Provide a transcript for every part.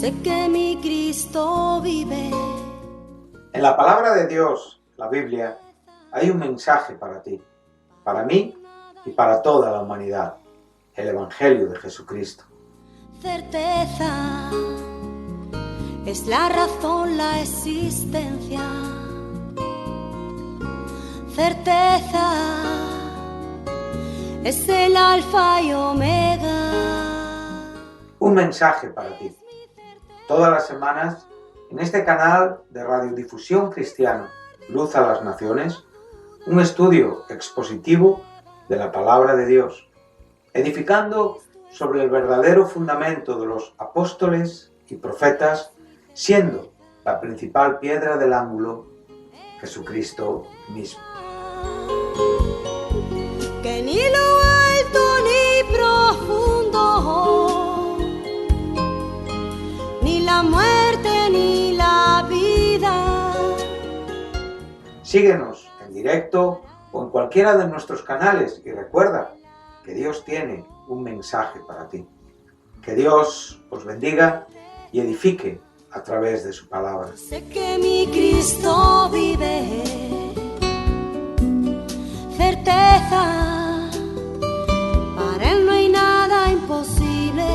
sé que mi Cristo vive. En la palabra de Dios, la Biblia, hay un mensaje para ti, para mí y para toda la humanidad, el Evangelio de Jesucristo. Certeza es la razón, la existencia. Certeza es el alfa y omega. Un mensaje para ti. Todas las semanas, en este canal de radiodifusión cristiana, Luz a las Naciones, un estudio expositivo de la palabra de Dios, edificando sobre el verdadero fundamento de los apóstoles y profetas, siendo la principal piedra del ángulo Jesucristo mismo. Que ni lo alto ni profundo, ni la muerte ni la vida. Síguenos en directo o en cualquiera de nuestros canales y recuerda que Dios tiene un mensaje para ti. Que Dios os bendiga y edifique a través de su palabra. Sé que mi Cristo vive. Certeza, para Él no hay nada imposible.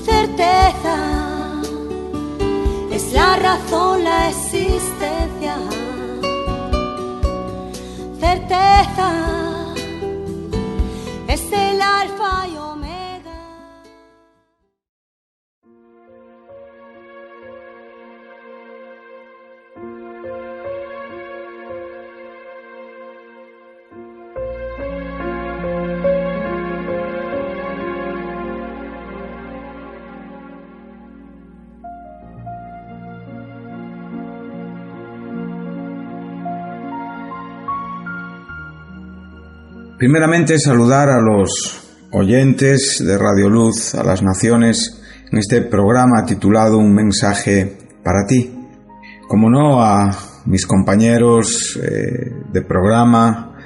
Certeza, es la razón, la existencia. Certeza, es el alfa y omega. Primeramente, saludar a los oyentes de Radio Luz a las Naciones en este programa titulado Un mensaje para ti. Como no, a mis compañeros de programa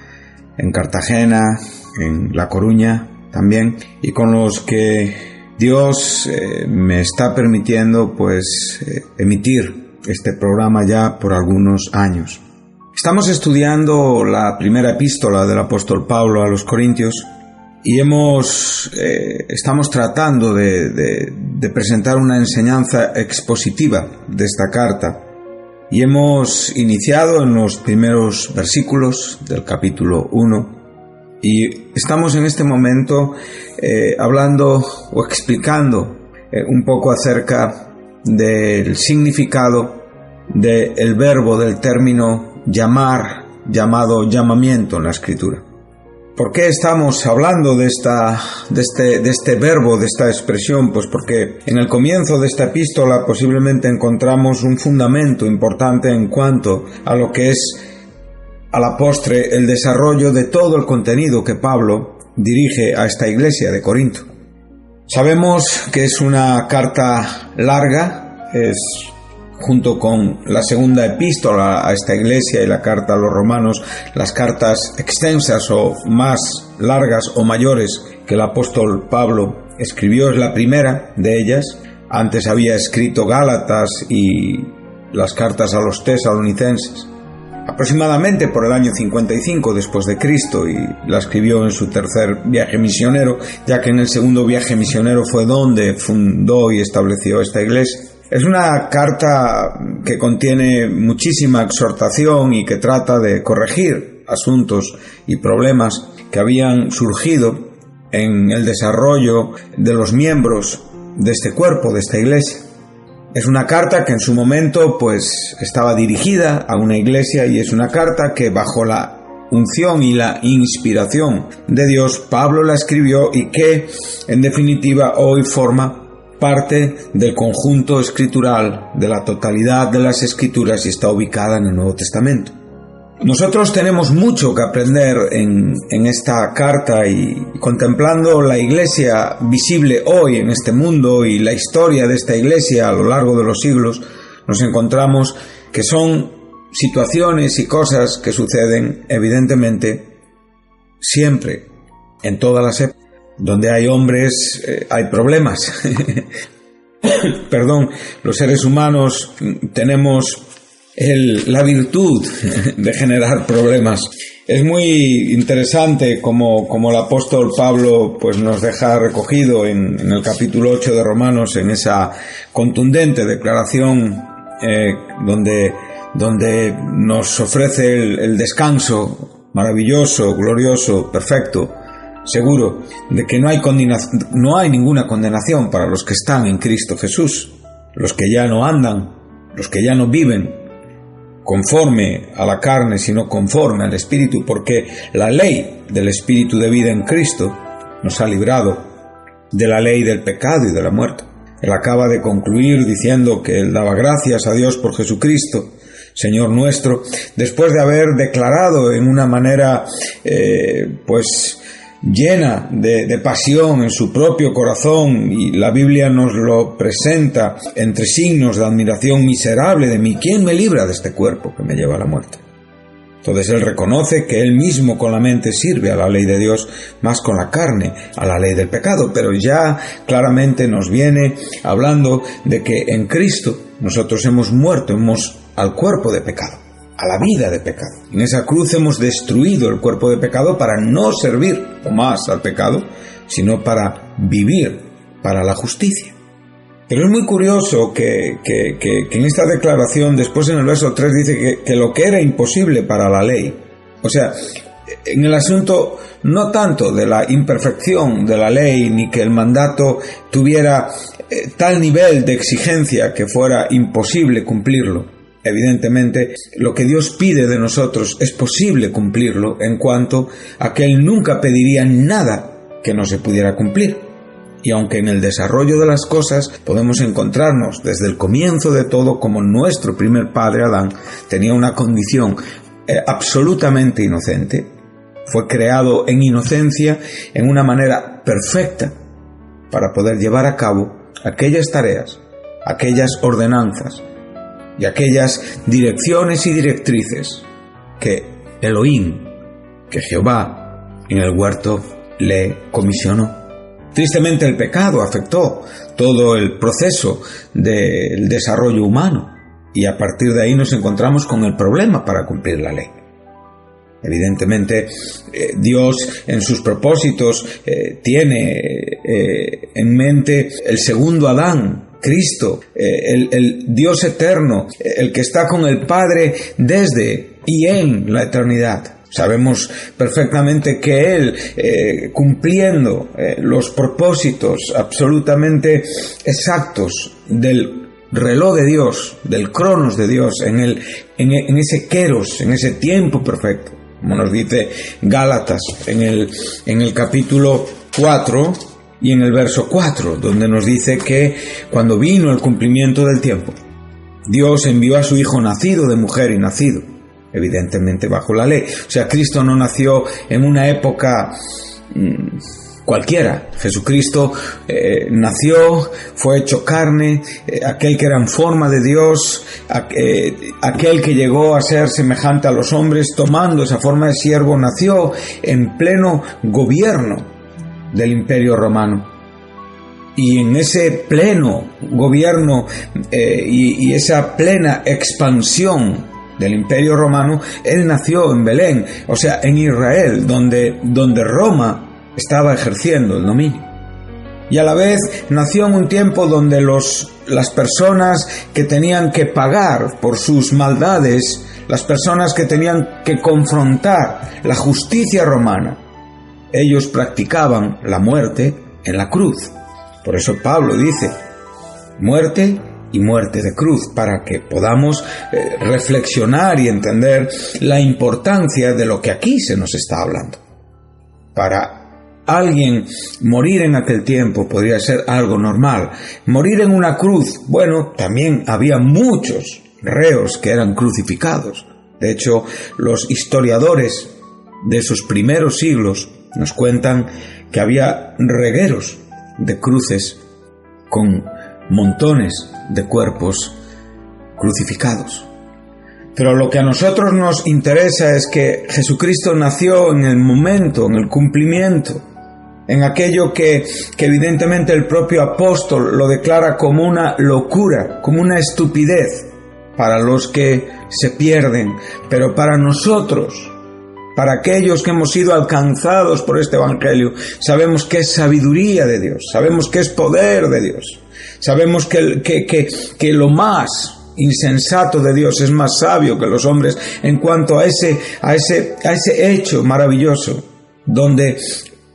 en Cartagena, en La Coruña también, y con los que Dios me está permitiendo emitir este programa ya por algunos años. Estamos estudiando la primera epístola del apóstol Pablo a los Corintios y estamos tratando de presentar una enseñanza expositiva de esta carta y hemos iniciado en los primeros versículos del capítulo 1 y estamos en este momento hablando o explicando un poco acerca del significado del verbo, del término llamar, llamado llamamiento en la Escritura. ¿Por qué estamos hablando de este verbo, de esta expresión? Pues porque en el comienzo de esta epístola posiblemente encontramos un fundamento importante en cuanto a lo que es a la postre el desarrollo de todo el contenido que Pablo dirige a esta iglesia de Corinto. Sabemos que es una carta larga, es junto con la segunda epístola a esta iglesia y la carta a los romanos, las cartas extensas o más largas o mayores que el apóstol Pablo escribió, es la primera de ellas. Antes había escrito Gálatas y las cartas a los tesalonicenses, aproximadamente por el año 55 después de Cristo, y la escribió en su tercer viaje misionero, ya que en el segundo viaje misionero fue donde fundó y estableció esta iglesia. Es una carta que contiene muchísima exhortación y que trata de corregir asuntos y problemas que habían surgido en el desarrollo de los miembros de este cuerpo, de esta iglesia. Es una carta que en su momento estaba dirigida a una iglesia y es una carta que bajo la unción y la inspiración de Dios Pablo la escribió y que en definitiva hoy forma parte del conjunto escritural de la totalidad de las Escrituras y está ubicada en el Nuevo Testamento. Nosotros tenemos mucho que aprender en esta carta y contemplando la iglesia visible hoy en este mundo y la historia de esta iglesia a lo largo de los siglos, nos encontramos que son situaciones y cosas que suceden evidentemente siempre, en todas las épocas. Donde hay hombres, hay problemas. Perdón, los seres humanos tenemos la virtud de generar problemas. Es muy interesante como el apóstol Pablo pues nos deja recogido en el capítulo 8 de Romanos, en esa contundente declaración donde nos ofrece el descanso maravilloso, glorioso, perfecto, seguro, de que no hay ninguna condenación para los que están en Cristo Jesús, los que ya no andan, los que ya no viven conforme a la carne, sino conforme al Espíritu, porque la ley del Espíritu de vida en Cristo nos ha librado de la ley del pecado y de la muerte. Él acaba de concluir diciendo que él daba gracias a Dios por Jesucristo, Señor nuestro, después de haber declarado en una manera llena de pasión en su propio corazón, y la Biblia nos lo presenta entre signos de admiración: miserable de mí, ¿quién me libra de este cuerpo que me lleva a la muerte? Entonces él reconoce que él mismo con la mente sirve a la ley de Dios, más con la carne a la ley del pecado, pero ya claramente nos viene hablando de que en Cristo nosotros hemos muerto, al cuerpo de pecado, a la vida de pecado. En esa cruz hemos destruido el cuerpo de pecado para no servir más al pecado, sino para vivir para la justicia. Pero es muy curioso que en esta declaración, después en el verso 3 dice que lo que era imposible para la ley, o sea, en el asunto no tanto de la imperfección de la ley, ni que el mandato tuviera tal nivel de exigencia que fuera imposible cumplirlo. Evidentemente, lo que Dios pide de nosotros es posible cumplirlo, en cuanto a que Él nunca pediría nada que no se pudiera cumplir. Y aunque en el desarrollo de las cosas podemos encontrarnos desde el comienzo de todo como nuestro primer padre Adán tenía una condición absolutamente inocente, fue creado en inocencia, en una manera perfecta, para poder llevar a cabo aquellas tareas, aquellas ordenanzas y aquellas direcciones y directrices que Elohim, que Jehová, en el huerto le comisionó. Tristemente el pecado afectó todo el proceso del desarrollo humano, y a partir de ahí nos encontramos con el problema para cumplir la ley. Evidentemente, Dios en sus propósitos tiene en mente el segundo Adán, Cristo, el Dios eterno, el que está con el Padre desde y en la eternidad. Sabemos perfectamente que Él, cumpliendo los propósitos absolutamente exactos del reloj de Dios, del cronos de Dios, en ese keros, en ese tiempo perfecto, como nos dice Gálatas en el capítulo 4 y en el verso 4, donde nos dice que cuando vino el cumplimiento del tiempo, Dios envió a su Hijo nacido de mujer y nacido, evidentemente bajo la ley. O sea, Cristo no nació en una época cualquiera. Jesucristo nació, fue hecho carne, aquel que era en forma de Dios, aquel que llegó a ser semejante a los hombres, tomando esa forma de siervo, nació en pleno gobierno del Imperio Romano. Y en ese pleno gobierno y esa plena expansión del Imperio Romano, Él nació en Belén, o sea, en Israel, donde Roma estaba ejerciendo el dominio. Y a la vez nació en un tiempo donde las personas que tenían que pagar por sus maldades, las personas que tenían que confrontar la justicia romana, ellos practicaban la muerte en la cruz. Por eso Pablo dice, muerte y muerte de cruz, para que podamos reflexionar y entender la importancia de lo que aquí se nos está hablando. Para alguien morir en aquel tiempo podría ser algo normal. Morir en una cruz, bueno, también había muchos reos que eran crucificados. De hecho, los historiadores de esos primeros siglos nos cuentan que había regueros de cruces con montones de cuerpos crucificados. Pero lo que a nosotros nos interesa es que Jesucristo nació en el momento, en el cumplimiento en aquello que evidentemente el propio apóstol lo declara como una locura, como una estupidez para los que se pierden, pero para nosotros, para aquellos que hemos sido alcanzados por este Evangelio, sabemos que es sabiduría de Dios, sabemos que es poder de Dios, sabemos que lo más insensato de Dios es más sabio que los hombres en cuanto a ese hecho maravilloso donde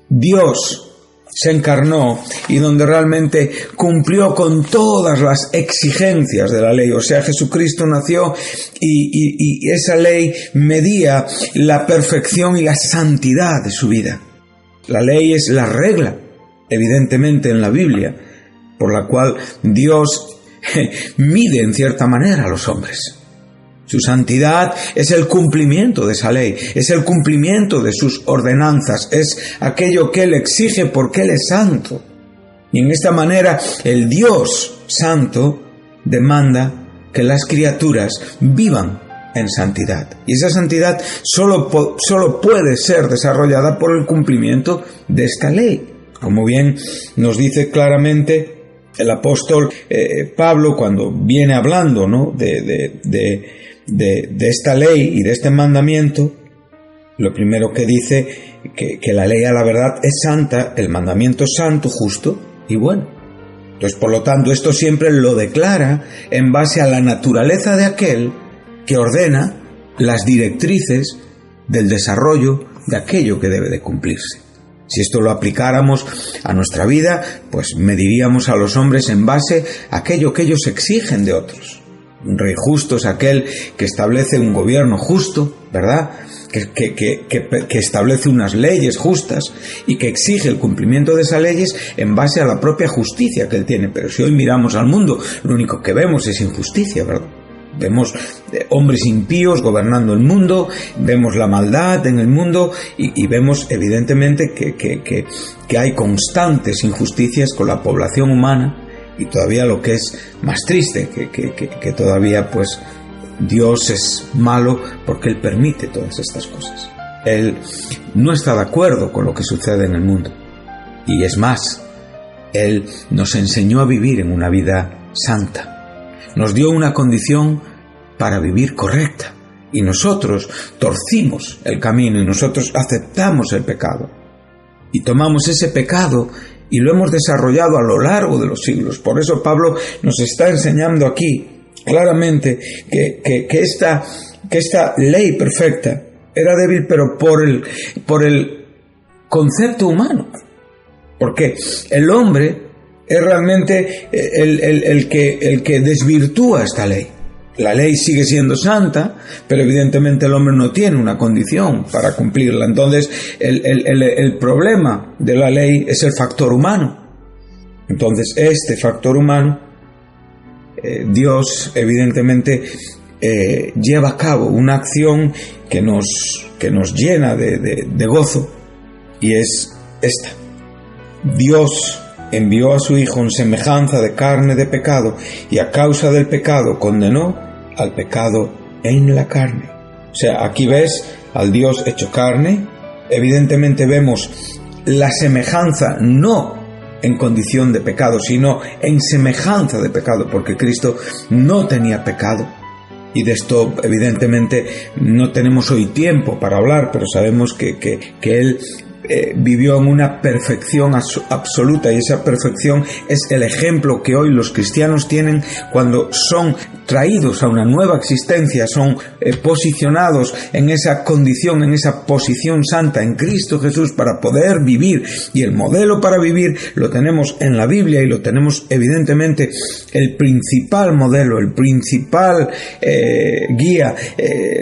Dios se encarnó y donde realmente cumplió con todas las exigencias de la ley. O sea, Jesucristo nació y esa ley medía la perfección y la santidad de su vida. La ley es la regla, evidentemente en la Biblia, por la cual Dios mide en cierta manera a los hombres. Su santidad es el cumplimiento de esa ley, es el cumplimiento de sus ordenanzas, es aquello que Él exige porque Él es santo. Y en esta manera el Dios santo demanda que las criaturas vivan en santidad. Y esa santidad solo puede ser desarrollada por el cumplimiento de esta ley. Como bien nos dice claramente el apóstol Pablo cuando viene hablando, ¿no?, de esta ley y de este mandamiento, lo primero que dice que la ley a la verdad es santa, el mandamiento es santo, justo y bueno. Entonces, por lo tanto, esto siempre lo declara en base a la naturaleza de aquel que ordena las directrices del desarrollo de aquello que debe de cumplirse. Si esto lo aplicáramos a nuestra vida, pues mediríamos a los hombres en base a aquello que ellos exigen de otros. Un rey justo es aquel que establece un gobierno justo, ¿verdad?, que establece unas leyes justas y que exige el cumplimiento de esas leyes en base a la propia justicia que él tiene. Pero si hoy miramos al mundo, lo único que vemos es injusticia, ¿verdad? Vemos hombres impíos gobernando el mundo, vemos la maldad en el mundo y vemos evidentemente que hay constantes injusticias con la población humana. Y todavía lo que es más triste, que todavía pues Dios es malo porque Él permite todas estas cosas. Él no está de acuerdo con lo que sucede en el mundo. Y es más, Él nos enseñó a vivir en una vida santa. Nos dio una condición para vivir correcta. Y nosotros torcimos el camino y nosotros aceptamos el pecado. Y tomamos ese pecado y lo hemos desarrollado a lo largo de los siglos. Por eso Pablo nos está enseñando aquí claramente que esta ley perfecta era débil, pero por el concepto humano. Porque el hombre es realmente el que desvirtúa esta ley. La ley sigue siendo santa, pero evidentemente el hombre no tiene una condición para cumplirla. Entonces, el problema de la ley es el factor humano. Entonces, este factor humano, Dios evidentemente lleva a cabo una acción que nos llena de gozo, y es esta. Dios envió a su Hijo en semejanza de carne de pecado, y a causa del pecado condenó al pecado en la carne. O sea, aquí ves al Dios hecho carne. Evidentemente vemos la semejanza no en condición de pecado, sino en semejanza de pecado, porque Cristo no tenía pecado. Y de esto evidentemente no tenemos hoy tiempo para hablar, pero sabemos que Él vivió en una perfección absoluta, y esa perfección es el ejemplo que hoy los cristianos tienen cuando son traídos a una nueva existencia, son posicionados en esa condición, en esa posición santa en Cristo Jesús para poder vivir. Y el modelo para vivir lo tenemos en la Biblia, y lo tenemos evidentemente el principal modelo, el principal guía,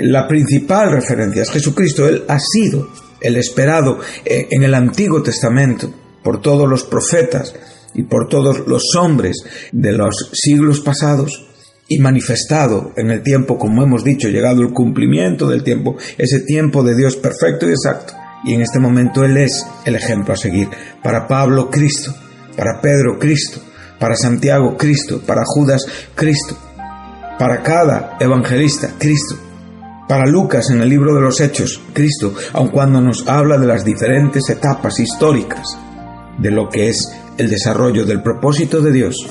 la principal referencia es Jesucristo. Él ha sido el esperado en el Antiguo Testamento por todos los profetas y por todos los hombres de los siglos pasados, y manifestado en el tiempo, como hemos dicho, llegado el cumplimiento del tiempo, ese tiempo de Dios perfecto y exacto. Y en este momento Él es el ejemplo a seguir. Para Pablo, Cristo; para Pedro, Cristo; para Santiago, Cristo; para Judas, Cristo; para cada evangelista, Cristo; para Lucas en el libro de los Hechos, Cristo, aun cuando nos habla de las diferentes etapas históricas de lo que es el desarrollo del propósito de Dios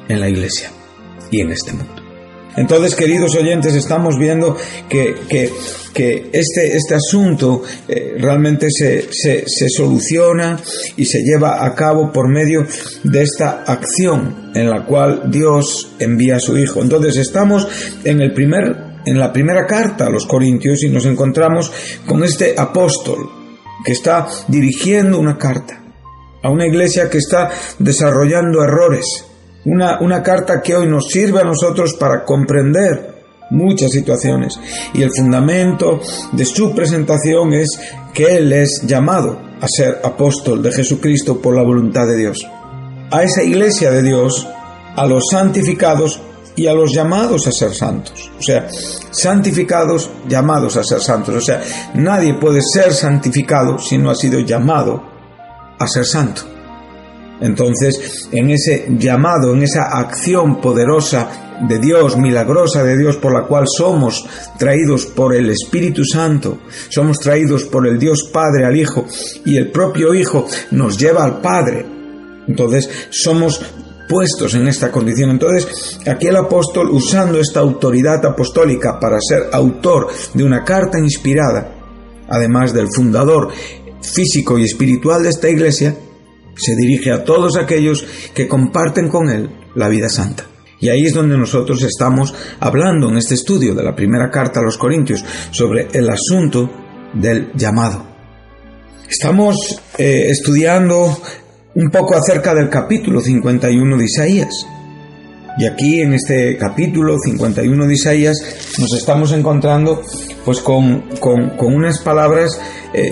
en la Iglesia y en este mundo. Entonces, queridos oyentes, estamos viendo que este asunto realmente se soluciona y se lleva a cabo por medio de esta acción en la cual Dios envía a su Hijo. Entonces, estamos en la primera carta a los Corintios y nos encontramos con este apóstol que está dirigiendo una carta a una iglesia que está desarrollando errores. Una carta que hoy nos sirve a nosotros para comprender muchas situaciones. Y el fundamento de su presentación es que Él es llamado a ser apóstol de Jesucristo por la voluntad de Dios. A esa iglesia de Dios, a los santificados y a los llamados a ser santos. O sea, santificados, llamados a ser santos. O sea, nadie puede ser santificado si no ha sido llamado a ser santo. Entonces, en ese llamado, en esa acción poderosa de Dios, milagrosa de Dios, por la cual somos traídos por el Espíritu Santo, somos traídos por el Dios Padre al Hijo, y el propio Hijo nos lleva al Padre. Entonces, somos puestos en esta condición. Entonces, aquí el apóstol, usando esta autoridad apostólica para ser autor de una carta inspirada, además del fundador físico y espiritual de esta iglesia, se dirige a todos aquellos que comparten con él la vida santa. Y ahí es donde nosotros estamos hablando en este estudio de la primera carta a los Corintios sobre el asunto del llamado. Estamos estudiando un poco acerca del capítulo 51 de Isaías. Y aquí en este capítulo 51 de Isaías nos estamos encontrando pues con unas palabras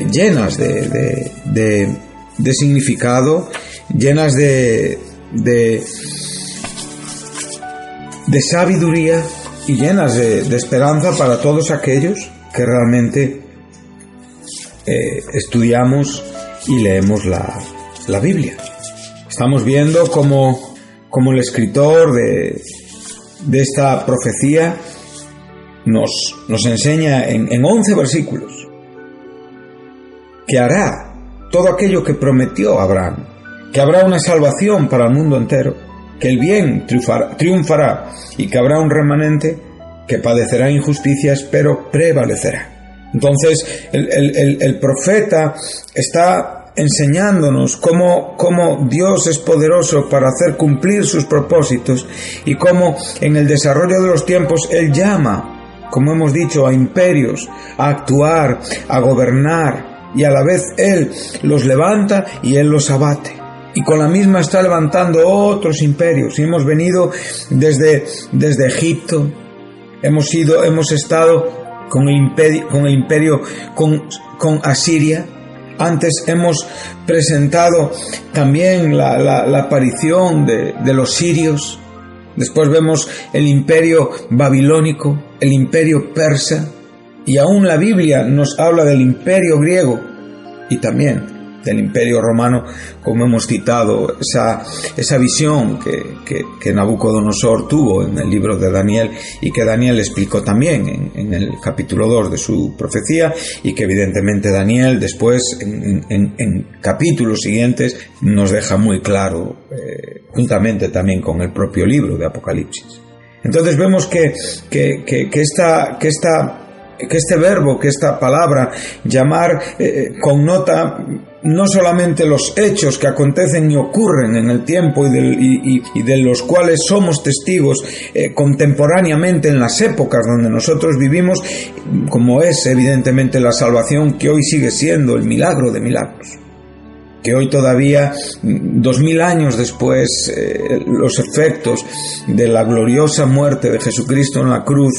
llenas de significado, llenas de sabiduría y llenas de esperanza para todos aquellos que realmente estudiamos y leemos la Biblia. Estamos viendo cómo el escritor de esta profecía nos enseña en 11 versículos que hará todo aquello que prometió Abraham, que habrá una salvación para el mundo entero, que el bien triunfará y que habrá un remanente que padecerá injusticias pero prevalecerá. Entonces el profeta está enseñándonos cómo Dios es poderoso para hacer cumplir sus propósitos y cómo en el desarrollo de los tiempos Él llama, como hemos dicho, a imperios a actuar, a gobernar, y a la vez Él los levanta y Él los abate. Y con la misma está levantando otros imperios. Y hemos venido desde Egipto, hemos estado con el imperio con Asiria. Antes hemos presentado también la aparición de los sirios. Después vemos el imperio babilónico, el imperio persa. Y aún la Biblia nos habla del imperio griego y también del imperio romano, como hemos citado, esa visión que Nabucodonosor tuvo en el libro de Daniel y que Daniel explicó también en el capítulo 2 de su profecía, y que evidentemente Daniel después en capítulos siguientes nos deja muy claro, juntamente también con el propio libro de Apocalipsis. Entonces vemos que este verbo, que esta palabra, llamar, connota no solamente los hechos que acontecen y ocurren en el tiempo y de los cuales somos testigos contemporáneamente en las épocas donde nosotros vivimos, como es evidentemente la salvación, que hoy sigue siendo el milagro de milagros. Que hoy todavía, 2000 años después, los efectos de la gloriosa muerte de Jesucristo en la cruz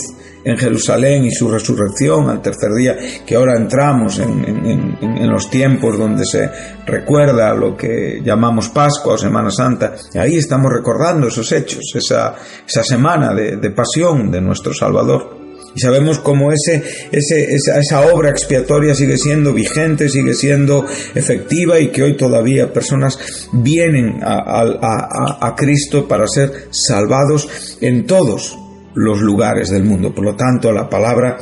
en Jerusalén y su resurrección al tercer día, que ahora entramos en los tiempos donde se recuerda lo que llamamos Pascua o Semana Santa. Ahí estamos recordando esos hechos, esa semana de pasión de nuestro Salvador. Y sabemos cómo esa obra expiatoria sigue siendo vigente, sigue siendo efectiva, y que hoy todavía personas vienen a Cristo para ser salvados en todos los lugares del mundo. Por lo tanto, la palabra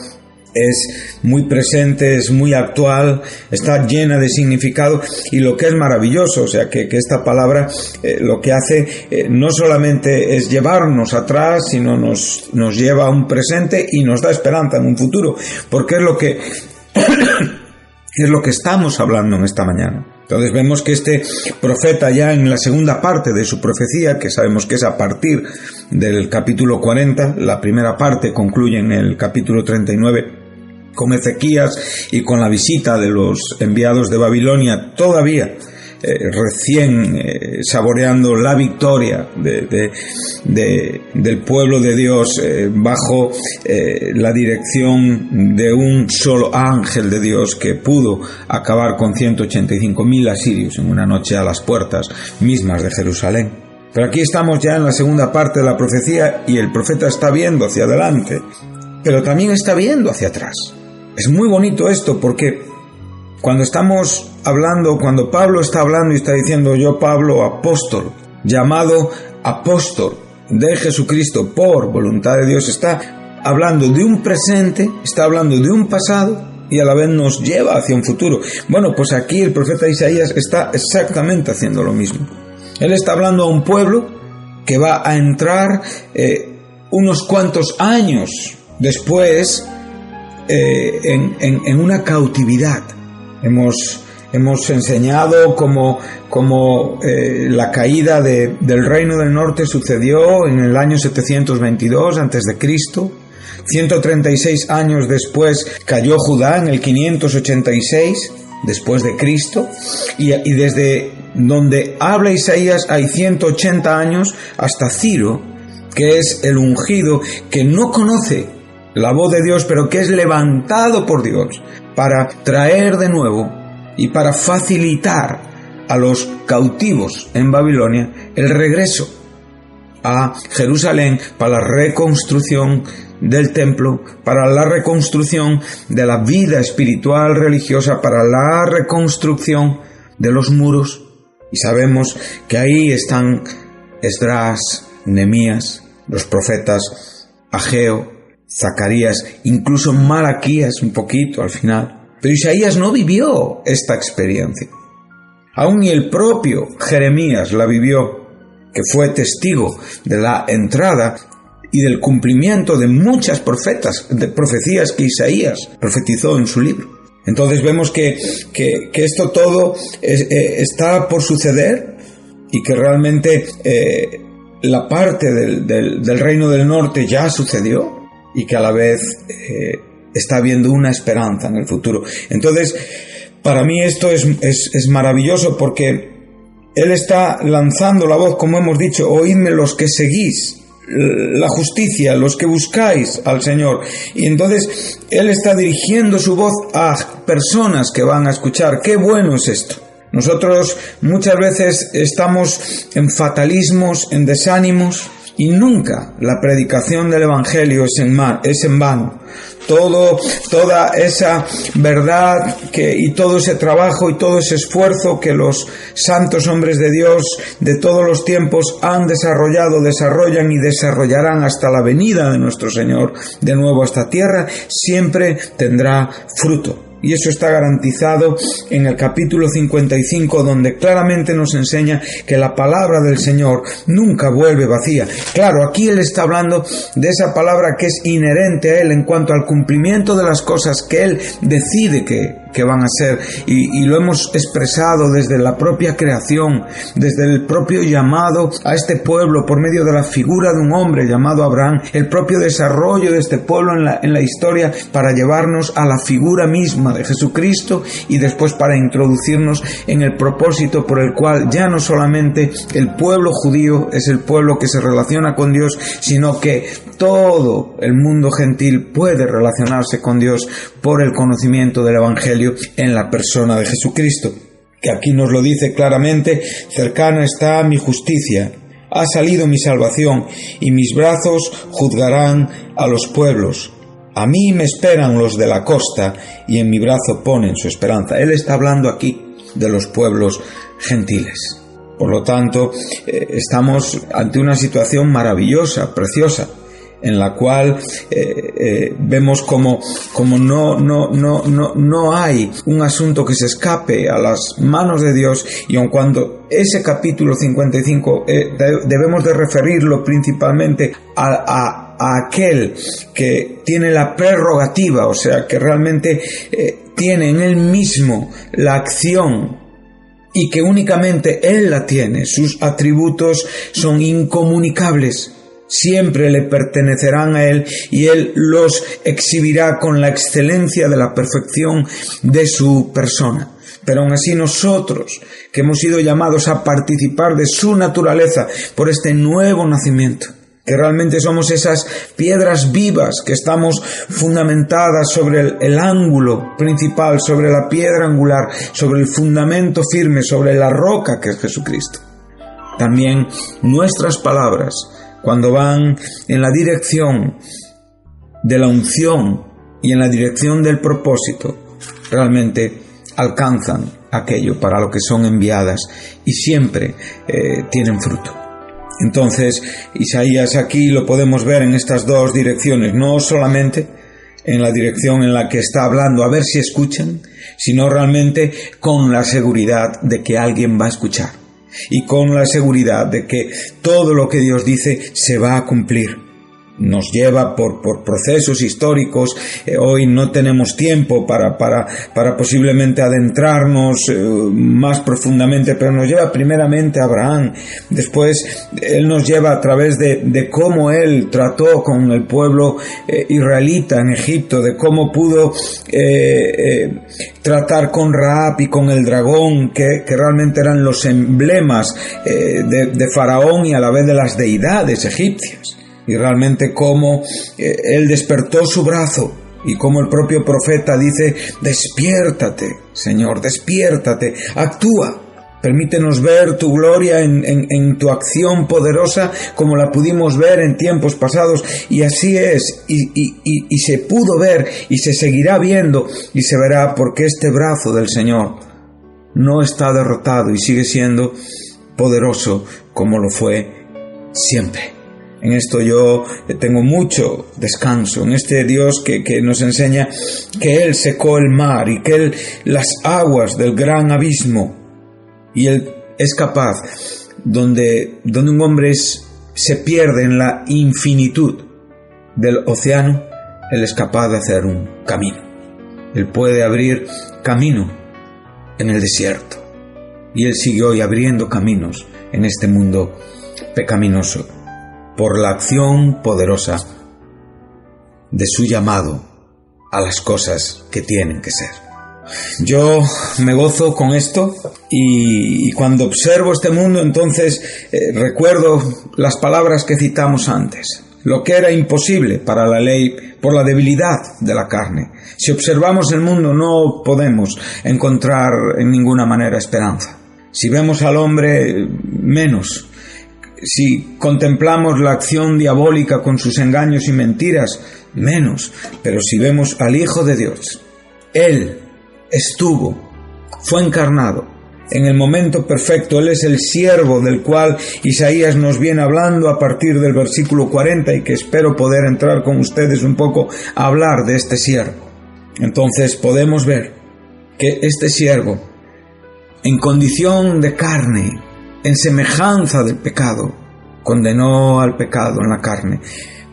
es muy presente, es muy actual, está llena de significado, y lo que es maravilloso, o sea, que esta palabra lo que hace no solamente es llevarnos atrás, sino nos lleva a un presente y nos da esperanza en un futuro, porque es lo que es lo que estamos hablando en esta mañana. Entonces vemos que este profeta, ya en la segunda parte de su profecía, que sabemos que es a partir del capítulo 40, la primera parte concluye en el capítulo 39, con Ezequías y con la visita de los enviados de Babilonia, todavía recién saboreando la victoria del pueblo de Dios bajo la dirección de un solo ángel de Dios que pudo acabar con 185.000 asirios en una noche a las puertas mismas de Jerusalén. Pero aquí estamos ya en la segunda parte de la profecía, y el profeta está viendo hacia adelante, pero también está viendo hacia atrás. Es muy bonito esto, porque cuando estamos hablando, cuando Pablo está hablando y está diciendo: yo, Pablo, apóstol, llamado apóstol de Jesucristo por voluntad de Dios, está hablando de un presente, está hablando de un pasado, y a la vez nos lleva hacia un futuro. Bueno, pues aquí el profeta Isaías está exactamente haciendo lo mismo. Él está hablando a un pueblo que va a entrar unos cuantos años después en una cautividad. Hemos enseñado cómo la caída del reino del norte sucedió en el año 722 a.C. 136 años después cayó Judá, en el 586 después de Cristo, y desde donde habla Isaías hay 180 años hasta Ciro, que es el ungido que no conoce la voz de Dios, pero que es levantado por Dios para traer de nuevo y para facilitar a los cautivos en Babilonia el regreso a Jerusalén para la reconstrucción del templo, para la reconstrucción de la vida espiritual religiosa, para la reconstrucción de los muros. Y sabemos que ahí están Esdras, Nehemías, los profetas Ageo, Zacarías, incluso Malaquías un poquito al final. Pero Isaías no vivió esta experiencia. Aún ni el propio Jeremías la vivió, que fue testigo de la entrada y del cumplimiento de muchas profecías que Isaías profetizó en su libro. Entonces vemos que esto todo está por suceder, y que realmente la parte del reino del norte ya sucedió, y que a la vez está habiendo una esperanza en el futuro. Entonces, para mí esto es maravilloso, porque Él está lanzando la voz, como hemos dicho: oídme los que seguís la justicia, los que buscáis al Señor. Y entonces Él está dirigiendo su voz a personas que van a escuchar. ¡Qué bueno es esto! Nosotros muchas veces estamos en fatalismos, en desánimos, y nunca la predicación del Evangelio es en vano. Toda esa verdad y todo ese trabajo y todo ese esfuerzo que los santos hombres de Dios de todos los tiempos han desarrollado, desarrollan y desarrollarán hasta la venida de nuestro Señor de nuevo a esta tierra, siempre tendrá fruto. Y eso está garantizado en el capítulo 55, donde claramente nos enseña que la palabra del Señor nunca vuelve vacía. Claro, aquí Él está hablando de esa palabra que es inherente a Él en cuanto al cumplimiento de las cosas que Él decide que van a ser, y lo hemos expresado desde la propia creación, desde el propio llamado a este pueblo por medio de la figura de un hombre llamado Abraham, el propio desarrollo de este pueblo en la historia para llevarnos a la figura misma de Jesucristo, y después para introducirnos en el propósito por el cual ya no solamente el pueblo judío es el pueblo que se relaciona con Dios, sino que todo el mundo gentil puede relacionarse con Dios por el conocimiento del Evangelio en la persona de Jesucristo, que aquí nos lo dice claramente: cercana está mi justicia, ha salido mi salvación, y mis brazos juzgarán a los pueblos. A mí me esperan los de la costa, y en mi brazo ponen su esperanza. Él está hablando aquí de los pueblos gentiles. Por lo tanto, estamos ante una situación maravillosa, preciosa. en la cual vemos como no hay un asunto que se escape a las manos de Dios, y aun cuando ese capítulo 55 debemos de referirlo principalmente a aquel que tiene la prerrogativa, o sea, que realmente tiene en él mismo la acción y que únicamente él la tiene. Sus atributos son incomunicables, siempre le pertenecerán a él y él los exhibirá con la excelencia de la perfección de su persona. Pero aún así nosotros, que hemos sido llamados a participar de su naturaleza por este nuevo nacimiento, que realmente somos esas piedras vivas que estamos fundamentadas sobre el ángulo principal, sobre la piedra angular, sobre el fundamento firme, sobre la roca que es Jesucristo. También nuestras palabras, cuando van en la dirección de la unción y en la dirección del propósito, realmente alcanzan aquello para lo que son enviadas y siempre tienen fruto. Entonces, Isaías aquí lo podemos ver en estas dos direcciones, no solamente en la dirección en la que está hablando, a ver si escuchan, sino realmente con la seguridad de que alguien va a escuchar y con la seguridad de que todo lo que Dios dice se va a cumplir. Nos lleva por procesos históricos. Hoy no tenemos tiempo para posiblemente adentrarnos más profundamente, pero nos lleva primeramente a Abraham. Después él nos lleva a través de cómo él trató con el pueblo israelita en Egipto, de cómo pudo tratar con Rahab y con el dragón, que realmente eran los emblemas de Faraón y a la vez de las deidades egipcias. Y realmente cómo él despertó su brazo y como el propio profeta dice: despiértate, Señor, despiértate, actúa. Permítenos ver tu gloria en tu acción poderosa como la pudimos ver en tiempos pasados. Y así es, y se pudo ver y se seguirá viendo y se verá, porque este brazo del Señor no está derrotado y sigue siendo poderoso como lo fue siempre. En esto yo tengo mucho descanso, en este Dios que nos enseña que Él secó el mar y que Él las aguas del gran abismo, y Él es capaz, donde un hombre se pierde en la infinitud del océano, Él es capaz de hacer un camino. Él puede abrir camino en el desierto, y Él sigue hoy abriendo caminos en este mundo pecaminoso, por la acción poderosa de su llamado a las cosas que tienen que ser. Yo me gozo con esto y cuando observo este mundo, entonces recuerdo las palabras que citamos antes. Lo que era imposible para la ley por la debilidad de la carne. Si observamos el mundo no podemos encontrar en ninguna manera esperanza. Si vemos al hombre, menos. Si contemplamos la acción diabólica con sus engaños y mentiras, menos. Pero si vemos al Hijo de Dios, Él fue encarnado en el momento perfecto. Él es el siervo del cual Isaías nos viene hablando a partir del versículo 40 y que espero poder entrar con ustedes un poco a hablar de este siervo. Entonces podemos ver que este siervo, en condición de carne, en semejanza del pecado, condenó al pecado en la carne,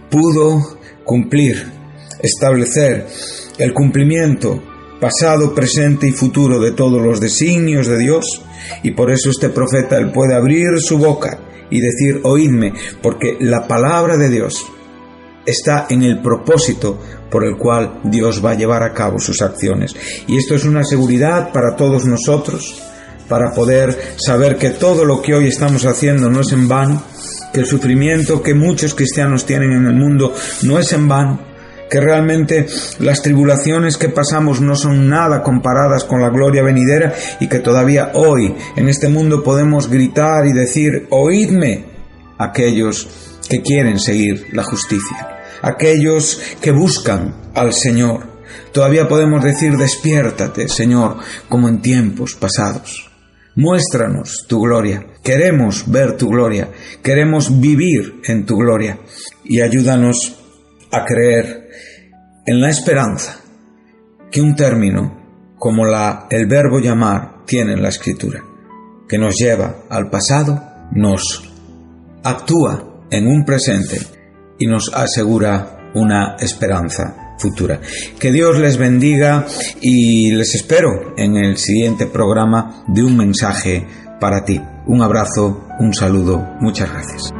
pudo cumplir, establecer el cumplimiento pasado, presente y futuro de todos los designios de Dios, y por eso este profeta, él puede abrir su boca y decir: oídme, porque la palabra de Dios está en el propósito por el cual Dios va a llevar a cabo sus acciones. Y esto es una seguridad para todos nosotros, para poder saber que todo lo que hoy estamos haciendo no es en vano, que el sufrimiento que muchos cristianos tienen en el mundo no es en vano, que realmente las tribulaciones que pasamos no son nada comparadas con la gloria venidera, y que todavía hoy en este mundo podemos gritar y decir: oídme, aquellos que quieren seguir la justicia, aquellos que buscan al Señor. Todavía podemos decir: despiértate, Señor, como en tiempos pasados. Muéstranos tu gloria, queremos ver tu gloria, queremos vivir en tu gloria, y ayúdanos a creer en la esperanza que un término como el verbo llamar tiene en la Escritura, que nos lleva al pasado, nos actúa en un presente y nos asegura una esperanza futura. Que Dios les bendiga y les espero en el siguiente programa de Un Mensaje para Ti. Un abrazo, un saludo, muchas gracias.